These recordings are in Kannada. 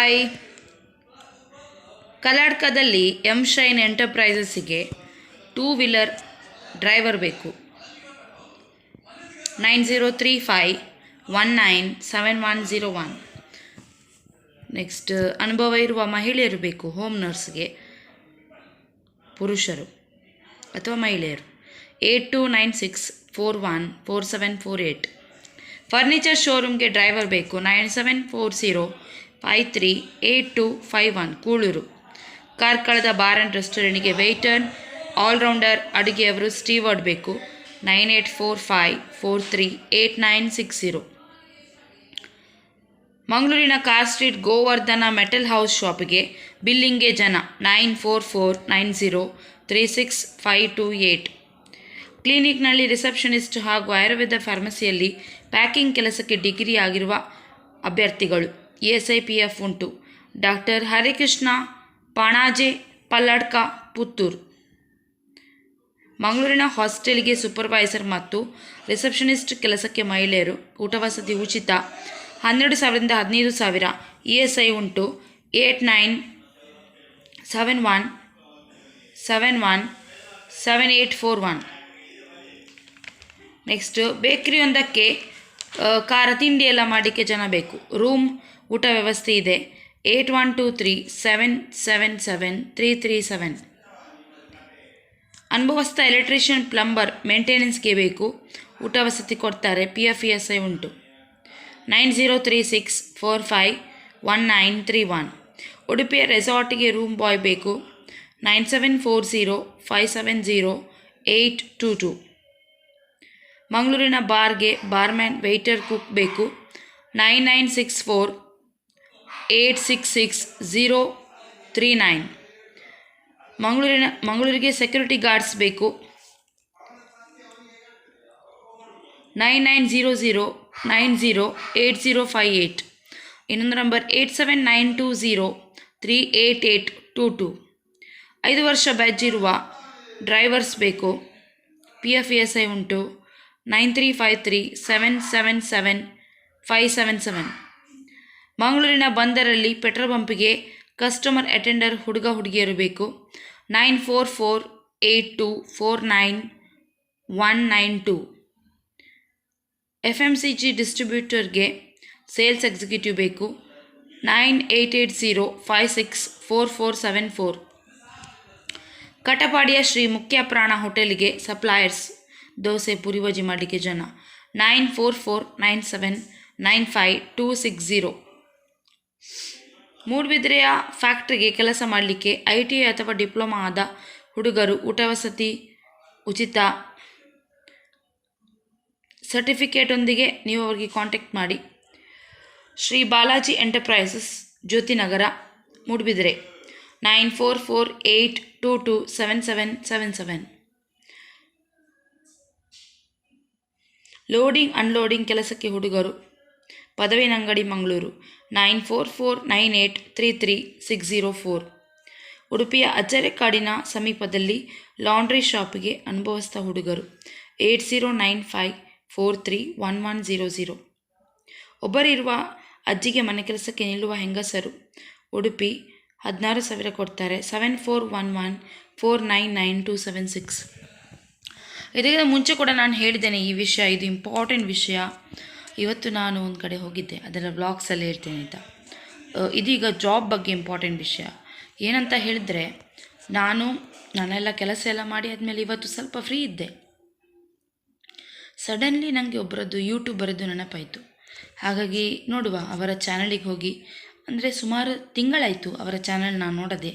ಹಾಯ್, ಕರ್ನಾಟಕದಲ್ಲಿ ಎಂ ಶೈನ್ ಎಂಟರ್ಪ್ರೈಸಸ್ಸಿಗೆ 2 ವೀಲರ್ ಡ್ರೈವರ್ ಬೇಕು. 9035197101. ನೆಕ್ಸ್ಟ್, ಅನುಭವ ಇರುವ ಮಹಿಳೆಯರು ಬೇಕು. ಹೋಮ್ ನರ್ಸ್ಗೆ ಪುರುಷರು ಅಥವಾ ಮಹಿಳೆಯರು. 8296414748. ಫರ್ನಿಚರ್ ಶೋರೂಮ್ಗೆ ಡ್ರೈವರ್ ಬೇಕು. 9740538251 ಕೂಳೂರು. ಕಾರ್ಕಳದ ಬಾರ್ ಆ್ಯಂಡ್ ರೆಸ್ಟೋರೆಂಟ್ಗೆ ವೇಟರ್, ಆಲ್ರೌಂಡರ್ ಅಡುಗೆಯವರು, ಸ್ಟೀವರ್ಡ್ ಬೇಕು. 9845438960. ಮಂಗಳೂರಿನ car street Govardhana metal house ಶಾಪಿಗೆ ಬಿಲ್ಲಿಂಗ್ಗೆ ಜನ. 9449036528. ಕ್ಲಿನಿಕ್ನಲ್ಲಿ ರಿಸೆಪ್ಷನಿಸ್ಟ್ ಹಾಗೂ ಆಯುರ್ವೇದ ಫಾರ್ಮಸಿಯಲ್ಲಿ ಪ್ಯಾಕಿಂಗ್ ಕೆಲಸಕ್ಕೆ ಡಿಗ್ರಿ ಆಗಿರುವ ಅಭ್ಯರ್ಥಿಗಳು. ESIPF ಉಂಟು. ಡಾಕ್ಟರ್ ಹರಿಕೃಷ್ಣ ಪಾಣಾಜೆ, ಪಲ್ಲಡ್ಕ, ಪುತ್ತೂರು. ಮಂಗಳೂರಿನ ಹಾಸ್ಟೆಲ್ಗೆ ಸೂಪರ್ವೈಸರ್ ಮತ್ತು ರಿಸೆಪ್ಷನಿಸ್ಟ್ ಕೆಲಸಕ್ಕೆ ಮಹಿಳೆಯರು. ಊಟ ವಸತಿ ಉಚಿತ. 12,000ರಿಂದ 15,000. ESI ಉಂಟು. 8971717841. ನೆಕ್ಸ್ಟ್, ಬೇಕರಿಯೊಂದಕ್ಕೆ ಖಾರ ತಿಂಡಿ ಎಲ್ಲ ಮಾಡಲಿಕ್ಕೆ ಜನ ಬೇಕು. ರೂಮ್, ಊಟ ವ್ಯವಸ್ಥೆ ಇದೆ. 8123777337. ಅನುಭವಸ್ಥ ಎಲೆಕ್ಟ್ರಿಷಿಯನ್, ಪ್ಲಂಬರ್, ಮೇಂಟೆನೆನ್ಸ್ಗೆ ಬೇಕು. ಊಟ ವಸತಿ ಕೊಡ್ತಾರೆ. PF ESI ಉಂಟು. 9036451931. ಉಡುಪಿಯ ರೆಸಾರ್ಟ್ಗೆ ರೂಮ್ ಬಾಯ್ ಬೇಕು. 9740570822. ಮಂಗಳೂರಿನ ಬಾರ್ಗೆ ಬಾರ್ಮ್ಯಾನ್, ವೇಟರ್, ಕುಕ್ ಬೇಕು. 9964866039. ಮಂಗಳೂರಿಗೆ ಸೆಕ್ಯೂರಿಟಿ ಗಾರ್ಡ್ಸ್ ಬೇಕು. 9900908058. ಇನ್ನೊಂದು ನಂಬರ್ 8792038822. 5 ವರ್ಷ ಬ್ಯಾಚ್ ಇರುವ ಡ್ರೈವರ್ಸ್ ಬೇಕು. PF ESI ಉಂಟು. 9353777577. ಮಂಗಳೂರಿನ ಬಂದರಲ್ಲಿ ಪೆಟ್ರೋಲ್ ಪಂಪಿಗೆ ಕಸ್ಟಮರ್ ಅಟೆಂಡರ್, ಹುಡುಗ ಹುಡುಗಿಯರು ಬೇಕು. 9448249192. FMCG ಡಿಸ್ಟ್ರಿಬ್ಯೂಟರ್ಗೆ ಸೇಲ್ಸ್ ಎಕ್ಸಿಕ್ಯೂಟಿವ್ ಬೇಕು. 9880564474. ಕಟಪಾಡಿಯ ಶ್ರೀ ಮುಖ್ಯ ಪ್ರಾಣ ಹೋಟೆಲ್ಗೆ ಸಪ್ಲೈಯರ್ಸ್, ದೋಸೆ, ಪುರಿ ಬಜಿ ಮಾಡಲಿಕ್ಕೆ ಜನ. 9449795260. ಮೂಡುಬಿದಿರೆಯ ಫ್ಯಾಕ್ಟ್ರಿಗೆ ಕೆಲಸ ಮಾಡಲಿಕ್ಕೆ ITI ಅಥವಾ ಡಿಪ್ಲೊಮಾ ಆದ ಹುಡುಗರು. ಊಟ ವಸತಿ ಉಚಿತ. ಸರ್ಟಿಫಿಕೇಟೊಂದಿಗೆ ನೀವು ಅವರಿಗೆ ಕಾಂಟ್ಯಾಕ್ಟ್ ಮಾಡಿ. Shri Balaji enterprises, Jyotinagar, Moodbidri. 9448227777. Loading unloading ಕೆಲಸಕ್ಕೆ ಹುಡುಗರು. ಪದವಿನ ಅಂಗಡಿ, ಮಂಗಳೂರು. 9449833604. ಉಡುಪಿಯ ಅಜ್ಜರೆಕಾಡಿನ ಸಮೀಪದಲ್ಲಿ ಲಾಂಡ್ರಿ ಶಾಪಿಗೆ ಅನುಭವಸ್ಥ ಹುಡುಗರು. 8095431100. ಒಬ್ಬರಿರುವ ಅಜ್ಜಿಗೆ ಮನೆ ಕೆಲಸಕ್ಕೆ ನಿಲ್ಲುವ ಹೆಂಗಸರು. ಉಡುಪಿ 16,000 ಕೊಡ್ತಾರೆ. 7411499276. ಇದಕ್ಕಿಂತ ಮುಂಚೆ ಕೂಡ ನಾನು ಹೇಳಿದ್ದೇನೆ ಈ ವಿಷಯ. ಇದು ಇಂಪಾರ್ಟೆಂಟ್ ವಿಷಯ. ಇವತ್ತು ನಾನು ಒಂದು ಕಡೆ ಹೋಗಿದ್ದೆ, ಅದರ ವ್ಲಾಗ್ಸಲ್ಲಿ ಹೇಳ್ತೇನೆ ಆಯಿತಾ. ಇದೀಗ ಜಾಬ್ ಬಗ್ಗೆ ಇಂಪಾರ್ಟೆಂಟ್ ವಿಷಯ ಏನಂತ ಹೇಳಿದರೆ, ನಾನೆಲ್ಲ ಕೆಲಸ ಎಲ್ಲ ಮಾಡಿ ಆದಮೇಲೆ ಇವತ್ತು ಸ್ವಲ್ಪ ಫ್ರೀ ಇದ್ದೆ. ಸಡನ್ಲಿ ನನಗೆ ಒಬ್ಬರದ್ದು ಯೂಟ್ಯೂಬರದ್ದು ನೆನಪಾಯಿತು. ಹಾಗಾಗಿ ನೋಡುವ ಅವರ ಚಾನಲಿಗೆ ಹೋಗಿ, ಅಂದರೆ ಸುಮಾರು ತಿಂಗಳಾಯಿತು ಅವರ ಚಾನಲ್ ನಾನು ನೋಡದೆ.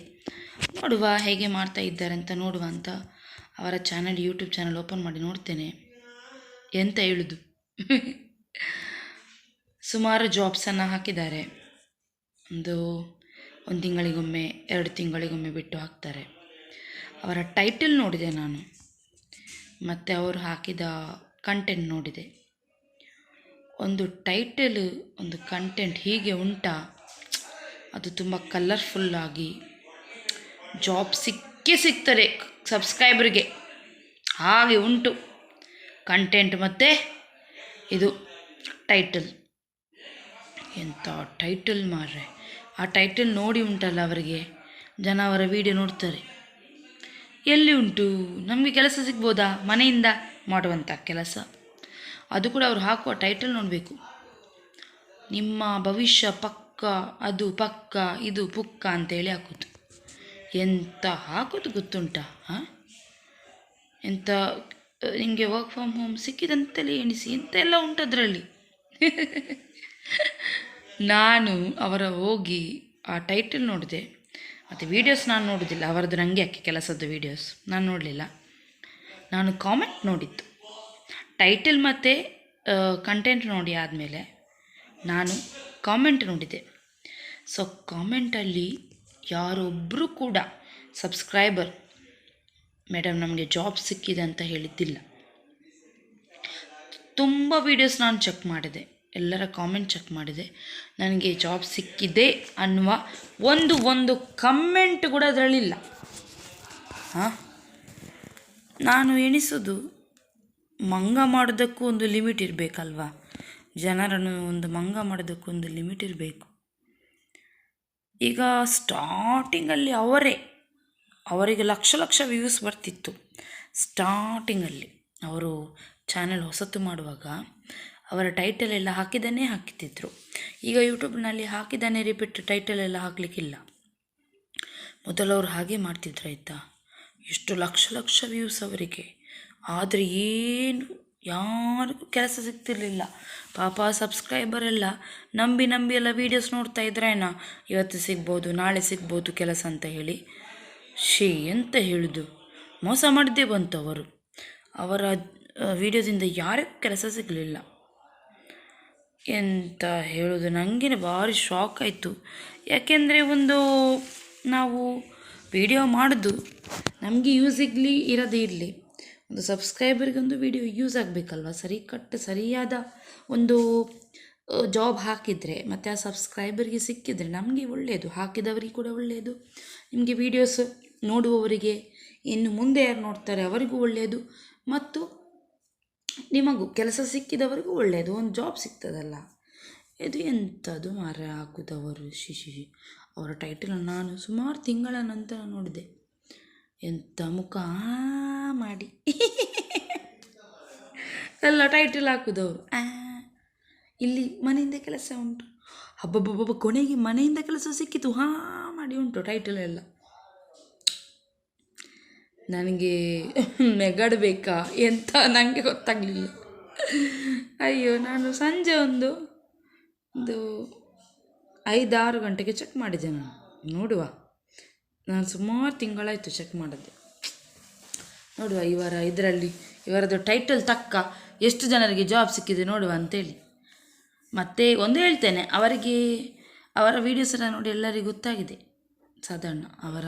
ನೋಡುವ ಹೇಗೆ ಮಾಡ್ತಾ ಇದ್ದಾರೆ ಅಂತ ನೋಡುವ ಅಂತ ಅವರ ಚಾನಲ್, ಯೂಟ್ಯೂಬ್ ಚಾನಲ್ ಓಪನ್ ಮಾಡಿ ನೋಡ್ತೇನೆ. ಎಂತ ಹೇಳುದು, ಸುಮಾರು ಜಾಬ್ಸನ್ನು ಹಾಕಿದ್ದಾರೆ. ಒಂದು ತಿಂಗಳಿಗೊಮ್ಮೆ, 2 ತಿಂಗಳಿಗೊಮ್ಮೆ ಬಿಟ್ಟು ಹಾಕ್ತಾರೆ. ಅವರ ಟೈಟಲ್ ನೋಡಿದೆ ನಾನು, ಮತ್ತು ಅವರು ಹಾಕಿದ ಕಂಟೆಂಟ್ ನೋಡಿದೆ. ಒಂದು ಟೈಟಲ್, ಒಂದು ಕಂಟೆಂಟ್ ಹೀಗೆ ಉಂಟಾ, ಅದು ತುಂಬ ಕಲರ್ಫುಲ್ಲಾಗಿ ಜಾಬ್ ಸಿಗ್ತದೆ ಸಬ್ಸ್ಕ್ರೈಬರ್ಗೆ, ಹಾಗೆ ಉಂಟು ಕಂಟೆಂಟ್ ಮತ್ತು ಇದು ಟೈಟಲ್. ಎಂಥ ಟೈಟಲ್ ಮಾರ್ರೆ, ಆ ಟೈಟಲ್ ನೋಡಿ ಉಂಟಲ್ಲ ಅವರಿಗೆ ಜನ ಅವರ ವಿಡಿಯೋ ನೋಡ್ತಾರೆ. ಎಲ್ಲಿ ಉಂಟು ನಮಗೆ ಕೆಲಸ ಸಿಗ್ಬೋದಾ ಮನೆಯಿಂದ ಮಾಡುವಂಥ ಕೆಲಸ? ಅದು ಕೂಡ ಅವರು ಹಾಕುವ ಟೈಟಲ್ ನೋಡಬೇಕು. ನಿಮ್ಮ ಭವಿಷ್ಯ ಪಕ್ಕ, ಅದು ಪಕ್ಕ, ಇದು ಪುಕ್ಕ ಅಂತೇಳಿ ಹಾಕೋದು. ಎಂತ ಹಾಕೋದು ಗೊತ್ತುಂಟಾ? ಹಾಂ, ಎಂಥ ನಿಮಗೆ ವರ್ಕ್ ಫ್ರಮ್ ಹೋಮ್ ಸಿಕ್ಕಿದಂತೆಲ್ಲ ಎಣಿಸಿ ಎಂತೆಲ್ಲ ಉಂಟು ಅದರಲ್ಲಿ. ನಾನು ಅವರ ಹೋಗಿ ಆ ಟೈಟಲ್ ನೋಡಿದೆ, ಮತ್ತು ವೀಡಿಯೋಸ್ ನಾನು ನೋಡೋದಿಲ್ಲ ಅವರದ್ದು, ನನಗೆ ಯಾಕೆ ಕೆಲಸದ್ದು ವೀಡಿಯೋಸ್ ನಾನು ನೋಡಲಿಲ್ಲ. ನಾನು ಕಾಮೆಂಟ್ ನೋಡಿದ್ದು, ಟೈಟಲ್ ಮತ್ತು ಕಂಟೆಂಟ್ ನೋಡಿ ಆದಮೇಲೆ ನಾನು ಕಾಮೆಂಟ್ ನೋಡಿದೆ. ಸೊ ಕಾಮೆಂಟಲ್ಲಿ ಯಾರೊಬ್ಬರು ಕೂಡ ಸಬ್ಸ್ಕ್ರೈಬರ್ ಮೇಡಮ್ ನಮಗೆ ಜಾಬ್ ಸಿಕ್ಕಿದೆ ಅಂತ ಹೇಳಿದ್ದಿಲ್ಲ. ತುಂಬ ವೀಡಿಯೋಸ್ ನಾನು ಚೆಕ್ ಮಾಡಿದೆ, ಎಲ್ಲರ ಕಾಮೆಂಟ್ ಚೆಕ್ ಮಾಡಿದೆ, ನನಗೆ ಜಾಬ್ ಸಿಕ್ಕಿದೆ ಅನ್ನುವ ಒಂದು ಕಮೆಂಟ್ ಕೂಡ ಅದರಲ್ಲಿಲ್ಲ. ಹಾಂ, ನಾನು ಎಣಿಸೋದು ಮಂಗ ಮಾಡೋದಕ್ಕೂ ಒಂದು ಲಿಮಿಟ್ ಇರಬೇಕಲ್ವಾ? ಜನರನ್ನು ಒಂದು ಮಂಗ ಮಾಡೋದಕ್ಕೂ ಒಂದು ಲಿಮಿಟ್ ಇರಬೇಕು. ಈಗ ಸ್ಟಾರ್ಟಿಂಗಲ್ಲಿ ಅವರಿಗೆ ಲಕ್ಷ ವ್ಯೂಸ್ ಬರ್ತಿತ್ತು. ಸ್ಟಾರ್ಟಿಂಗಲ್ಲಿ ಅವರು ಚಾನೆಲ್ ಹೊಸತು ಮಾಡುವಾಗ ಅವರ ಟೈಟಲ್ ಎಲ್ಲ ಹಾಕಿತ್ತಿದ್ರು. ಈಗ ಯೂಟ್ಯೂಬ್ನಲ್ಲಿ ಹಾಕಿದ್ದಾನೆ ರಿಪೀಟ್ ಟೈಟಲ್ ಎಲ್ಲ ಹಾಕಲಿಕ್ಕಿಲ್ಲ. ಮೊದಲವರು ಹಾಗೆ ಮಾಡ್ತಿದ್ರು ಆಯಿತಾ, ಎಷ್ಟು ಲಕ್ಷ ವ್ಯೂಸ್ ಅವರಿಗೆ. ಆದರೆ ಏನು ಯಾರಿಗೂ ಕೆಲಸ ಸಿಗ್ತಿರ್ಲಿಲ್ಲ ಪಾಪ. ಸಬ್ಸ್ಕ್ರೈಬರ್ ಎಲ್ಲ ನಂಬಿ ಎಲ್ಲ ವೀಡಿಯೋಸ್ ನೋಡ್ತಾ ಇದ್ರೇನ ಇವತ್ತು ಸಿಗ್ಬೋದು ನಾಳೆ ಸಿಗ್ಬೋದು ಕೆಲಸ ಅಂತ ಹೇಳಿ. ಎಂತ ಹೇಳೋದು, ಮೋಸ ಮಾಡಿದ್ದೇ ಬಂತು ಅವರು. ಅವರ ವೀಡಿಯೋದಿಂದ ಯಾರಿಗೂ ಕೆಲಸ ಸಿಗಲಿಲ್ಲ. ಎಂತ ಹೇಳೋದು, ನನಗೇನೆ ಭಾರಿ ಶಾಕ್ ಆಯಿತು. ಯಾಕೆಂದರೆ ನಾವು ವಿಡಿಯೋ ಮಾಡೋದು ನಮಗೆ ಯೂಸ್ ಇರದೇ ಇರಲಿ, ಒಂದು ಸಬ್ಸ್ಕ್ರೈಬರ್ಗೊಂದು ವಿಡಿಯೋ ಯೂಸ್ ಆಗಬೇಕಲ್ವ? ಸರಿಯಾದ ಒಂದು ಜಾಬ್ ಹಾಕಿದರೆ ಮತ್ತು ಆ ಸಬ್ಸ್ಕ್ರೈಬರ್ಗೆ ಸಿಕ್ಕಿದರೆ ನಮಗೆ ಒಳ್ಳೆಯದು, ಹಾಕಿದವರಿಗೆ ಕೂಡ ಒಳ್ಳೆಯದು, ನಿಮಗೆ ವೀಡಿಯೋಸ್ ನೋಡುವವರಿಗೆ ಇನ್ನು ಮುಂದೆ ಯಾರು ನೋಡ್ತಾರೆ ಅವರಿಗೂ ಒಳ್ಳೆಯದು, ಮತ್ತು ನಿಮಗೂ ಕೆಲಸ ಸಿಕ್ಕಿದವರಿಗೂ ಒಳ್ಳೆಯದು, ಒಂದು ಜಾಬ್ ಸಿಗ್ತದಲ್ಲ. ಇದು ಎಂಥದ್ದು ಹಾಕುದವರು ಅವರ ಟೈಟಲ್ ನಾನು ಸುಮಾರು ತಿಂಗಳ ನಂತರ ನೋಡಿದೆ. ಎಂಥ ಮುಖ ಮಾಡಿ ಎಲ್ಲ ಟೈಟಲ್ ಹಾಕುದವರು. ಇಲ್ಲಿ ಮನೆಯಿಂದ ಕೆಲಸ ಉಂಟು, ಹಬ್ಬ ಕೊನೆಗೆ ಮನೆಯಿಂದ ಕೆಲಸ ಸಿಕ್ಕಿತು ಮಾಡಿ ಉಂಟು ಟೈಟಲ್ ಎಲ್ಲ. ನನಗೆ ನೆಗಡಬೇಕಾ ಎಂತ ನನಗೆ ಗೊತ್ತಾಗಲಿಲ್ಲ. ಅಯ್ಯೋ, ನಾನು ಸಂಜೆ ಒಂದು 5-6 ಗಂಟೆಗೆ ಚೆಕ್ ಮಾಡಿದೆ. ನೋಡುವ, ನಾನು ಸುಮಾರು ತಿಂಗಳಾಯಿತು ಚೆಕ್ ಮಾಡಿದ್ದೆ. ನೋಡುವ ಇವರದ್ದು ಟೈಟಲ್ ತಕ್ಕ ಎಷ್ಟು ಜನರಿಗೆ ಜಾಬ್ ಸಿಕ್ಕಿದೆ ನೋಡುವ ಅಂತೇಳಿ. ಮತ್ತು ಒಂದು ಹೇಳ್ತೇನೆ, ಅವರ ವೀಡಿಯೋಸೆಲ್ಲ ನೋಡಿ ಎಲ್ಲರಿಗೂ ಗೊತ್ತಾಗಿದೆ ಸಾಧಾರಣ ಅವರ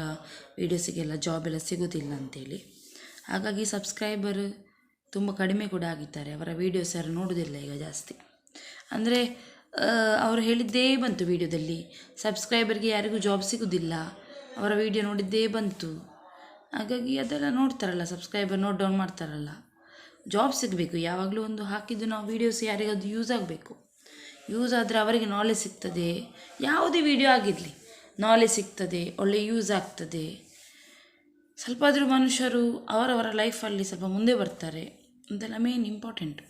ವೀಡಿಯೋಸಿಗೆಲ್ಲ ಜಾಬ್ ಎಲ್ಲ ಸಿಗೋದಿಲ್ಲ ಅಂತೇಳಿ. ಹಾಗಾಗಿ ಸಬ್ಸ್ಕ್ರೈಬರ್ ತುಂಬ ಕಡಿಮೆ ಕೂಡ ಆಗಿದ್ದಾರೆ. ಅವರ ವೀಡಿಯೋಸ್ ಯಾರು ನೋಡೋದಿಲ್ಲ ಈಗ ಜಾಸ್ತಿ. ಅಂದರೆ ಅವರು ಹೇಳಿದ್ದೇ ಬಂತು ವೀಡಿಯೋದಲ್ಲಿ, ಸಬ್ಸ್ಕ್ರೈಬರ್ಗೆ ಯಾರಿಗೂ ಜಾಬ್ ಸಿಗೋದಿಲ್ಲ, ಅವರ ವೀಡಿಯೋ ನೋಡಿದ್ದೇ ಬಂತು. ಹಾಗಾಗಿ ಅದೆಲ್ಲ ನೋಡ್ತಾರಲ್ಲ ಸಬ್ಸ್ಕ್ರೈಬರ್, ನೋಟ್ ಡೌನ್ ಮಾಡ್ತಾರಲ್ಲ. ಜಾಬ್ ಸಿಗಬೇಕು ಯಾವಾಗಲೂ, ಒಂದು ಹಾಕಿದ್ದು ನಾವು ವೀಡಿಯೋಸ್ ಯಾರಿಗದು ಯೂಸ್ ಆಗಬೇಕು. ಯೂಸ್ ಆದರೆ ಅವರಿಗೆ ನಾಲೆಜ್ ಸಿಗ್ತದೆ. ಯಾವುದೇ ವೀಡಿಯೋ ಆಗಿರಲಿ ನಾಲೆಜ್ ಸಿಗ್ತದೆ, ಒಳ್ಳೆ ಯೂಸ್ ಆಗ್ತದೆ. ಸ್ವಲ್ಪ ಆದರೂ ಮನುಷ್ಯರು ಅವರವರ ಲೈಫಲ್ಲಿ ಸ್ವಲ್ಪ ಮುಂದೆ ಬರ್ತಾರೆ ಅಂತೆಲ್ಲ ಮೇನ್ ಇಂಪಾರ್ಟೆಂಟು.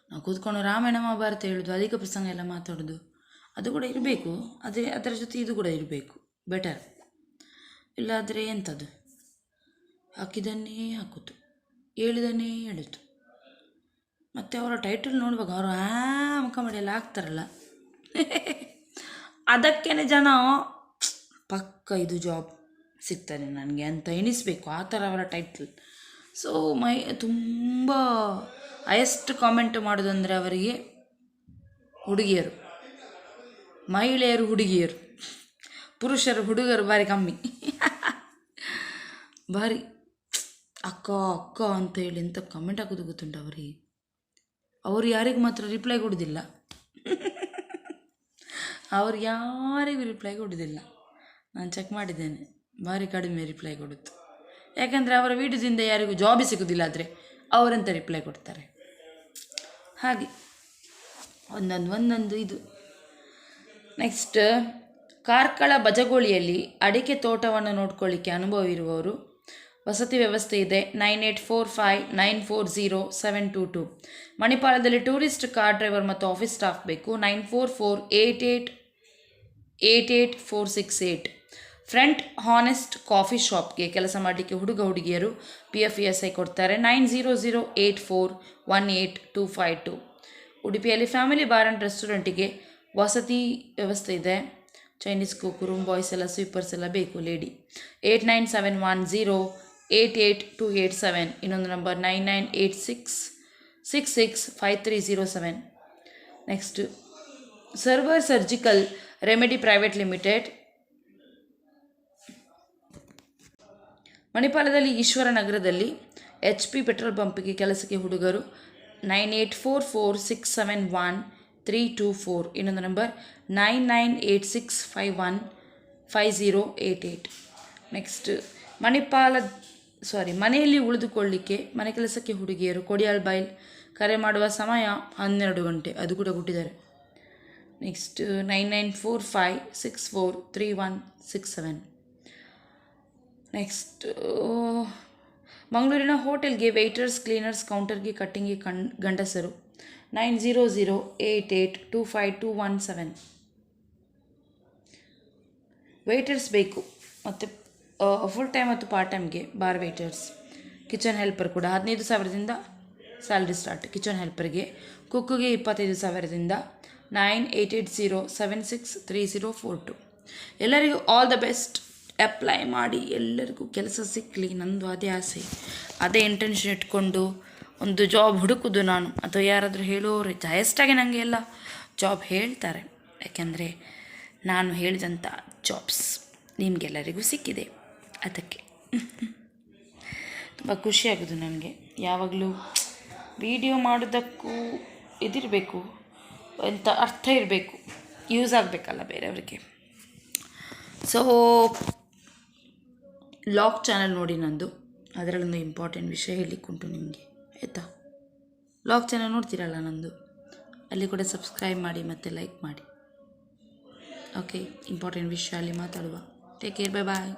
ನಾವು ಕೂತ್ಕೊಂಡು ರಾಮಾಯಣ ಮಹಾಭಾರತ ಹೇಳೋದು, ಅಧಿಕ ಪ್ರಸಂಗ ಎಲ್ಲ ಮಾತಾಡೋದು ಅದು ಕೂಡ ಇರಬೇಕು. ಅದರ ಜೊತೆ ಇದು ಕೂಡ ಇರಬೇಕು, ಬೆಟರ್. ಇಲ್ಲಾದರೆ ಎಂಥದ್ದು, ಹಾಕಿದ್ದನ್ನೇ ಹಾಕೋದು, ಹೇಳಿದನ್ನೇ ಹೇಳೋದು. ಮತ್ತು ಅವರ ಟೈಟಲ್ ನೋಡುವಾಗ ಅವರು ಮುಖ ಮಾಡಿ ಎಲ್ಲ ಹಾಕ್ತಾರಲ್ಲ, ಅದಕ್ಕೇ ಜನ ಪಕ್ಕ ಇದು ಜಾಬ್ ಸಿಗ್ತದೆ ನನಗೆ ಅಂತ ಎಣಿಸ್ಬೇಕು, ಆ ಥರ ಅವರ ಟೈಟಲ್. ಸೊ ತುಂಬ ಹೈಯೆಸ್ಟ್ ಕಾಮೆಂಟ್ ಮಾಡೋದಂದರೆ ಅವರಿಗೆ ಹುಡುಗಿಯರು, ಮಹಿಳೆಯರು, ಹುಡುಗಿಯರು, ಪುರುಷರು, ಹುಡುಗರು ಭಾರಿ ಕಮ್ಮಿ. ಭಾರಿ ಅಕ್ಕ ಅಕ್ಕ ಅಂತ ಹೇಳಿ ಎಂಥ ಕಮೆಂಟ್ ಹಾಕೋದು ಗೊತ್ತುಂಟು ಅವರಿಗೆ. ಅವರು ಯಾರಿಗೂ ಮಾತ್ರ ರಿಪ್ಲೈ ಕೊಡೋದಿಲ್ಲ, ಅವ್ರು ಯಾರಿಗೂ ರಿಪ್ಲೈ ಕೊಡೋದಿಲ್ಲ. ನಾನು ಚೆಕ್ ಮಾಡಿದ್ದೇನೆ, ಭಾರಿ ಕಡಿಮೆ ರಿಪ್ಲೈ ಕೊಡುತ್ತೆ. ಯಾಕೆಂದರೆ ಅವರ ವೀಡಿಯೋದಿಂದ ಯಾರಿಗೂ ಜಾಬ್ ಸಿಗೋದಿಲ್ಲ, ಆದರೆ ಅವರಂತ ರಿಪ್ಲೈ ಕೊಡ್ತಾರೆ. ಹಾಗೆ ಒಂದೊಂದು ಇದು ನೆಕ್ಸ್ಟ್, ಕಾರ್ಕಳ ಬಜಗೋಳಿಯಲ್ಲಿ ಅಡಿಕೆ ತೋಟವನ್ನು ನೋಡ್ಕೊಳ್ಳಿಕ್ಕೆ ಅನುಭವ ಇರುವವರು, ವಸತಿ ವ್ಯವಸ್ಥೆ ಇದೆ. 9845940722. ಮಣಿಪಾಲದಲ್ಲಿ ಟೂರಿಸ್ಟ್ ಕಾರ್ ಡ್ರೈವರ್ ಮತ್ತು ಆಫೀಸ್ ಸ್ಟಾಫ್ ಬೇಕು. 9448888468. ಫ್ರಂಟ್ ಹಾನೆಸ್ಟ್ ಕಾಫಿ ಶಾಪ್ಗೆ ಕೆಲಸ ಮಾಡಲಿಕ್ಕೆ ಹುಡುಗ ಹುಡುಗಿಯರು PF ESI ಕೊಡ್ತಾರೆ. 9008418252. ಉಡುಪಿಯಲ್ಲಿ ಫ್ಯಾಮಿಲಿ ಬಾರ್ ಆ್ಯಂಡ್ ರೆಸ್ಟೋರೆಂಟಿಗೆ ವಸತಿ ವ್ಯವಸ್ಥೆ ಇದೆ. ಚೈನೀಸ್ ಕುಕ್, ರೂಮ್ ಬಾಯ್ಸ್ ಎಲ್ಲ, ಸ್ವೀಪರ್ಸ್ ಎಲ್ಲ ಬೇಕು ಲೇಡಿ. 8971088287. ಇನ್ನೊಂದು number 9986665307. Next, server surgical remedy private limited, ಮಣಿಪಾಲದಲ್ಲಿ ಈಶ್ವರ ನಗರದಲ್ಲಿ HP ಪೆಟ್ರೋಲ್ ಪಂಪಿಗೆ ಕೆಲಸಕ್ಕೆ ಹುಡುಗರು. 9844671324. ಇನ್ನೊಂದು ನಂಬರ್ 9986515088. ನೆಕ್ಸ್ಟ್, ಮನೆಯಲ್ಲಿ ಉಳಿದುಕೊಳ್ಳಿಕ್ಕೆ ಮನೆ ಕೆಲಸಕ್ಕೆ ಹುಡುಗಿಯರು. ಕೊಡಿಯಾಲ್ ಬೈಲ್, ಕರೆ ಮಾಡುವ ಸಮಯ 12 ಗಂಟೆ, ಅದು ಕೂಡ ಕೊಟ್ಟಿದ್ದಾರೆ. ನೆಕ್ಸ್ಟ್ 9945643167. ನೆಕ್ಸ್ಟ್, ಮಂಗಳೂರಿನ ಹೋಟೆಲ್ಗೆ ವೆಯ್ಟರ್ಸ್, ಕ್ಲೀನರ್ಸ್, ಕೌಂಟರ್ಗೆ, ಕಟ್ಟಿಂಗ್ಗೆ ಗಂಡಸರು. 9008825217. ವೆಯ್ಟರ್ಸ್ ಬೇಕು ಮತ್ತು ಫುಲ್ ಟೈಮ್ ಮತ್ತು ಪಾರ್ಟ್ ಟೈಮ್ಗೆ ಬಾರ್ ವೆಯ್ಟರ್ಸ್. ಕಿಚನ್ ಹೆಲ್ಪರ್ ಕೂಡ 15,000ದಿಂದ ಸ್ಯಾಲ್ರಿ ಸ್ಟಾರ್ಟ್ ಕಿಚನ್ ಹೆಲ್ಪರ್ಗೆ. ಕುಕ್ಕಿಗೆ 25,000ದಿಂದ. 9880763042. ಎಲ್ಲರಿಗೂ ಆಲ್ ದ ಬೆಸ್ಟ್. ಅಪ್ಲೈ ಮಾಡಿ, ಎಲ್ಲರಿಗೂ ಕೆಲಸ ಸಿಕ್ಕಲಿ, ನಂದು ಅದೇ ಆಸೆ, ಅದೇ ಇಂಟೆನ್ಷನ್ ಇಟ್ಕೊಂಡು ಒಂದು ಜಾಬ್ ಹುಡುಕೋದು ನಾನು. ಅಥವಾ ಯಾರಾದರೂ ಹೇಳೋರು ಜಯಸ್ಟಾಗಿ ನನಗೆ ಎಲ್ಲ ಜಾಬ್ ಹೇಳ್ತಾರೆ, ಯಾಕೆಂದರೆ ನಾನು ಹೇಳಿದಂಥ ಜಾಬ್ಸ್ ನಿಮಗೆಲ್ಲರಿಗೂ ಸಿಕ್ಕಿದೆ. ಅದಕ್ಕೆ ತುಂಬ ಖುಷಿಯಾಗೋದು ನನಗೆ. ಯಾವಾಗಲೂ ವಿಡಿಯೋ ಮಾಡೋದಕ್ಕೂ ಇದಿರಬೇಕು, ಎಂಥ ಅರ್ಥ ಇರಬೇಕು, ಯೂಸ್ ಆಗಬೇಕಲ್ಲ ಬೇರೆಯವರಿಗೆ. ಸೊ ಲಾಗ್ ಚಾನಲ್ ನೋಡಿ ನಂದು, ಅದರಲ್ಲೊಂದು ಇಂಪಾರ್ಟೆಂಟ್ ವಿಷಯ ಹೇಳಲಿಕ್ಕುಂಟು ನಿಮಗೆ, ಆಯಿತಾ? ಲಾಗ್ ಚಾನಲ್ ನೋಡ್ತೀರಲ್ಲ ನಂದು, ಅಲ್ಲಿ ಕೂಡ ಸಬ್ಸ್ಕ್ರೈಬ್ ಮಾಡಿ ಮತ್ತು ಲೈಕ್ ಮಾಡಿ. ಓಕೆ, ಇಂಪಾರ್ಟೆಂಟ್ ವಿಷಯ ಅಲ್ಲಿ ಮಾತಾಡುವ. ಟೇಕ್ ಕೇರ್, ಬೈ ಬಾಯ್.